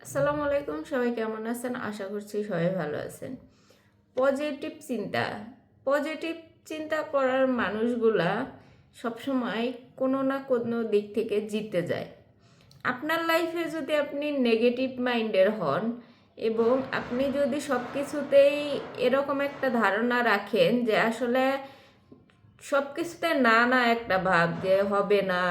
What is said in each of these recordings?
আসসালামু আলাইকুম, সবাই কেমন আছেন? আশা করছি সবাই ভালো আছেন। পজিটিভ চিন্তা পজিটিভ চিন্তা করার মানুষগুলা সবসময় কোনো না কোনো দিক থেকে জিতে যায়। আপনার লাইফে যদি আপনি নেগেটিভ মাইন্ডের হন এবং আপনি যদি সব কিছুতেই এরকম একটা ধারণা রাখেন যে আসলে সব কিছুতে না না একটা ভাব যে হবে না,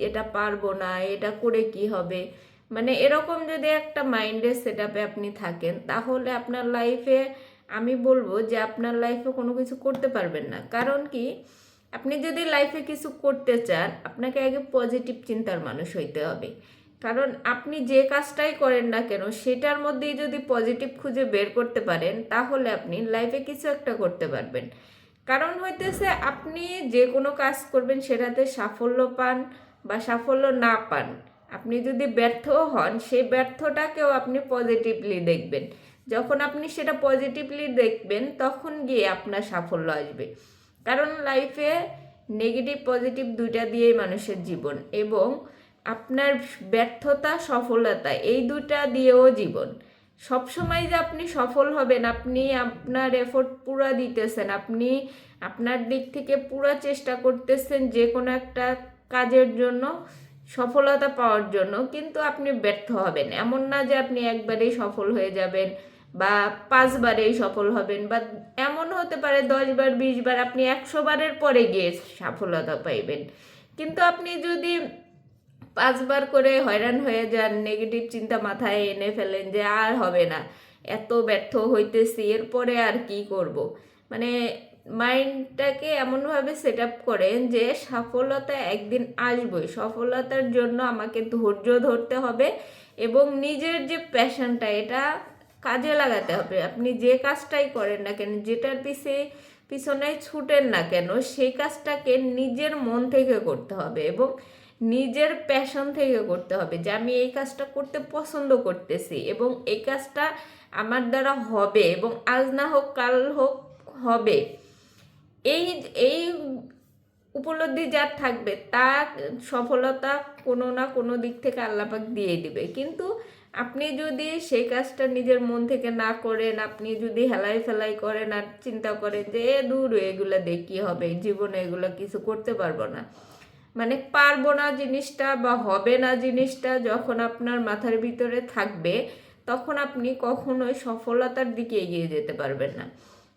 এটা পারবো না, এটা করে কি হবে, মানে এরকম যদি একটা মাইন্ডের সেট আপে আপনি থাকেন, তাহলে আপনার লাইফে আমি বলবো যে আপনার লাইফে কোনো কিছু করতে পারবেন না। কারণ কি, আপনি যদি লাইফে কিছু করতে চান, আপনাকে আগে পজিটিভ চিন্তার মানুষ হইতে হবে। কারণ আপনি যে কাজটাই করেন না কেন, সেটার মধ্যেই যদি পজিটিভ খুঁজে বের করতে পারেন, তাহলে আপনি লাইফে কিছু একটা করতে পারবেন। কারণ হইতেছে, আপনি যে কোনো কাজ করবেন সেটাতে সাফল্য পান বা সাফল্য না পান, আপনি যদি ব্যর্থও হন, সেই ব্যর্থটাকেও আপনি পজিটিভলি দেখবেন। যখন আপনি সেটা পজিটিভলি দেখবেন, তখন গিয়ে আপনার সাফল্য আসবে। কারণ লাইফে নেগেটিভ পজিটিভ দুইটা দিয়েই মানুষের জীবন, এবং আপনার ব্যর্থতা সফলতা এই দুইটা দিয়েও জীবন। সবসময় যে আপনি সফল হবেন, আপনি আপনার এফোর্ট পুরা দিতেছেন, আপনি আপনার দিক থেকে পুরা চেষ্টা করতেছেন যে কোনো একটা কাজের জন্য, সফলতা পাওয়ার জন্য, কিন্তু আপনি ব্যর্থ হবেন এমন না যে আপনি একবারেই সফল হয়ে যাবেন বা 5বারেই সফল হবেন, বা এমন হতে পারে 10বার 20বার, আপনি 100বারের পরে গিয়ে সফলতা পাইবেন। কিন্তু আপনি যদি 5বার করে হয়রান হয়ে যান, নেগেটিভ চিন্তা মাথায় এনে ফেলেন যে আর হবে না, এত ব্যর্থ হইতেছি, এরপরে আর কি করব, মানে মাইন্ডটাকে এমনভাবে সেট আপ করেন যে সফলতা একদিন আসবেই, সফলতার জন্য আমাকে ধৈর্য ধরতে হবে এবং নিজের যে প্যাশনটা, এটা কাজে লাগাতে হবে। আপনি যে কাজটাই করেন না কেন, যেটার পিছনে ছুটেন না কেন, সেই কাজটাকে নিজের মন থেকে করতে হবে এবং নিজের প্যাশন থেকে করতে হবে, যে আমি এই কাজটা করতে পছন্দ করতেছি এবং এই কাজটা আমার দ্বারা হবে, এবং আজ না হোক কাল হোক হবে। এই এই উপলব্ধি যার থাকবে, তার সফলতা কোনো না কোনো দিক থেকে আল্লাপাক দিয়ে দিবে। কিন্তু আপনি যদি সেই কাজটা নিজের মন থেকে না করেন, আপনি যদি হেলাই ফেলাই করেন আর চিন্তা করেন যে দূর এগুলো দিয়ে কী হবে, জীবনে এগুলো কিছু করতে পারবো না, মানে পারবো না জিনিসটা বা হবে না জিনিসটা যখন আপনার মাথার ভিতরে থাকবে, তখন আপনি কখনোই সফলতার দিকে এগিয়ে যেতে পারবেন না।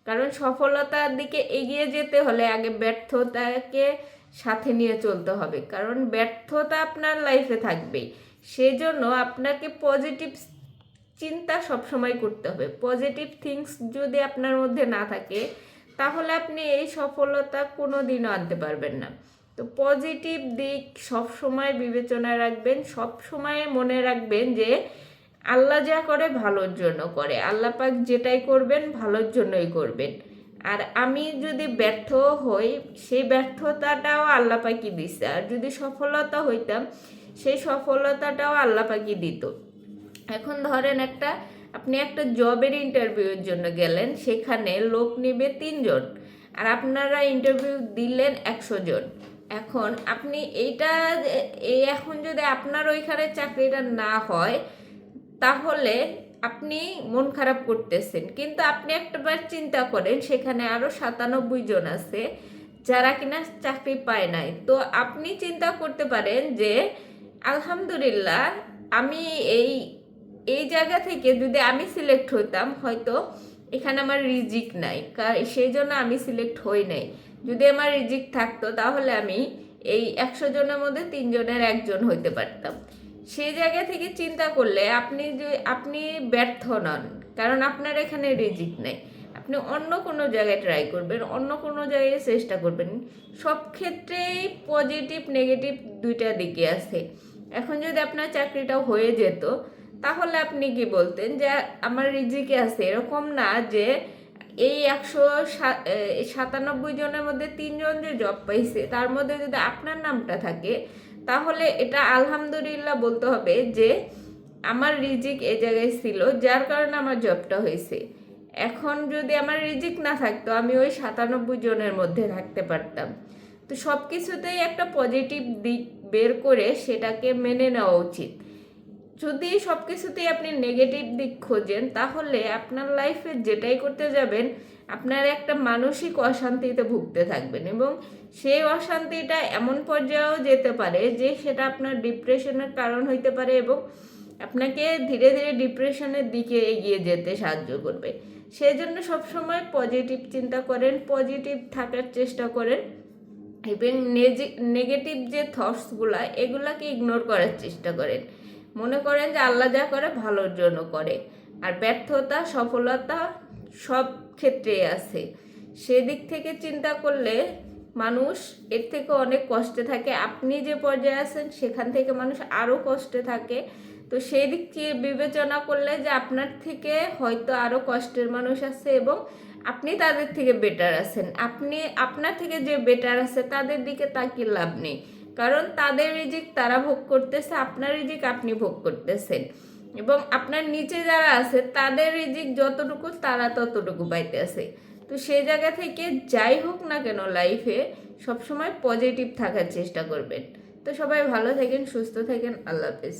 কারণ সফলতার দিকে এগিয়ে যেতে হলে আগে ব্যর্থতাকে সাথে নিয়ে চলতে হবে, কারণ ব্যর্থতা আপনার লাইফে থাকবেই। সেই জন্য আপনাকে পজিটিভ চিন্তা সবসময় করতে হবে। পজিটিভ থিংস যদি আপনার মধ্যে না থাকে, তাহলে আপনি এই সফলতা কোনো দিনও আনতে পারবেন না। তো পজিটিভ দিক সব সময় বিবেচনায় রাখবেন, সব সময় মনে রাখবেন যে আল্লাহ যা করে ভালোর জন্য করে, আল্লাহ পাক যেটাই করবেন ভালোর জন্যই করবেন। আর আমি যদি ব্যর্থ হই, সেই ব্যর্থতাটাও আল্লাহ পাকই দিচ্ছে, আর যদি সফলতা হইতাম, সেই সফলতাটাও আল্লাহ পাকই দিত। এখন ধরেন আপনি একটা জবের ইন্টারভিউর জন্য গেলেন, সেখানে লোক নেবে 3জন, আর আপনারা ইন্টারভিউ দিলেন 100জন। এখন আপনি এখন যদি আপনার ওইখানে চাকরিটা না হয়, তাহলে আপনি মন খারাপ করতেছেন। কিন্তু আপনি একটাবার চিন্তা করেন, সেখানে আরও 97জন আছে যারা কিনা চাকরি পায় নাই। তো আপনি চিন্তা করতে পারেন যে আলহামদুলিল্লাহ, আমি এই এই জায়গা থেকে যদি আমি সিলেক্ট হইতাম, হয়তো এখানে আমার রিজিক নাই, সেই জন্য আমি সিলেক্ট হই নাই। যদি আমার রিজিক থাকতো, তাহলে আমি এই 100জনের মধ্যে 3জনের একজন হইতে পারতাম। সেই জায়গা থেকে চিন্তা করলে আপনি ব্যর্থ নন, কারণ আপনার এখানে রিজিক নেই। আপনি অন্য কোনো জায়গায় ট্রাই করবেন, অন্য কোনো জায়গায় চেষ্টা করবেন। সব ক্ষেত্রেই পজিটিভ নেগেটিভ দুইটা দিকে আছে। এখন যদি আপনার চাকরিটাও হয়ে যেত, তাহলে আপনি কি বলতেন যে আমার রিজিকে আছে? এরকম না যে এই 197জনের মধ্যে 3জন যে জব পাইছে, তার মধ্যে যদি আপনার নামটা থাকে, তাহলে এটা আলহামদুলিল্লাহ বলতে হবে যে আমার রিজিক এই জায়গায় ছিল, যার কারণে আমার জবটা হয়েছে। এখন যদি আমার রিজিক না থাকতো, আমি ওই 97জনের মধ্যে থাকতে পারতাম। তো সব কিছুতেই একটা পজিটিভ দিক বের করে সেটাকে মেনে নেওয়া উচিত। যদি সব কিছুতেই আপনি নেগেটিভ দিক খোঁজেন, তাহলে আপনার লাইফে যেটাই করতে যাবেন আপনার একটা মানসিক অশান্তিতে ভুগতে থাকবেন, এবং সেই অশান্তিটা এমন পর্যায়েও যেতে পারে যে সেটা আপনার ডিপ্রেশনের কারণ হইতে পারে এবং আপনাকে ধীরে ধীরে ডিপ্রেশনের দিকে এগিয়ে যেতে সাহায্য করবে। সেই জন্য সবসময় পজিটিভ চিন্তা করেন, পজিটিভ থাকার চেষ্টা করেন, এবং নেগেটিভ যে থটসগুলা এগুলাকে ইগনোর করার চেষ্টা করেন। মনে করেন যে আল্লাহ যা করে ভালোর জন্য করে, আর ব্যর্থতা সফলতা সব ক্ষেত্রেই আছে। সেদিক থেকে চিন্তা করলে মানুষ এর থেকে অনেক কষ্টে থাকে। আপনি যে পর্যায়ে আছেন সেখান থেকে মানুষ আরও কষ্টে থাকে। তো সেই দিক থেকে বিবেচনা করলে যে আপনার থেকে হয়তো আরও কষ্টের মানুষ আছে এবং আপনি তাদের থেকে বেটার আছেন, আপনি আপনার থেকে যে বেটার আছে তাদের দিকে তাকিয়ে লাভ নেই, কারণ তাদের রিজিক তারা ভোগ করতেছে, আপনার রিজিক আপনি ভোগ করতেছেন, এবং আপনার নিচে যারা আছে তাদের রিজিক যতটুকু তারা ততটুকু পাইতেছে। তো সেই জায়গা থেকে যাই হোক না কেন লাইফে সবসময় পজিটিভ থাকার চেষ্টা করবেন। তো সবাই ভালো থাকেন, সুস্থ থাকেন, আল্লাহ হাফেজ।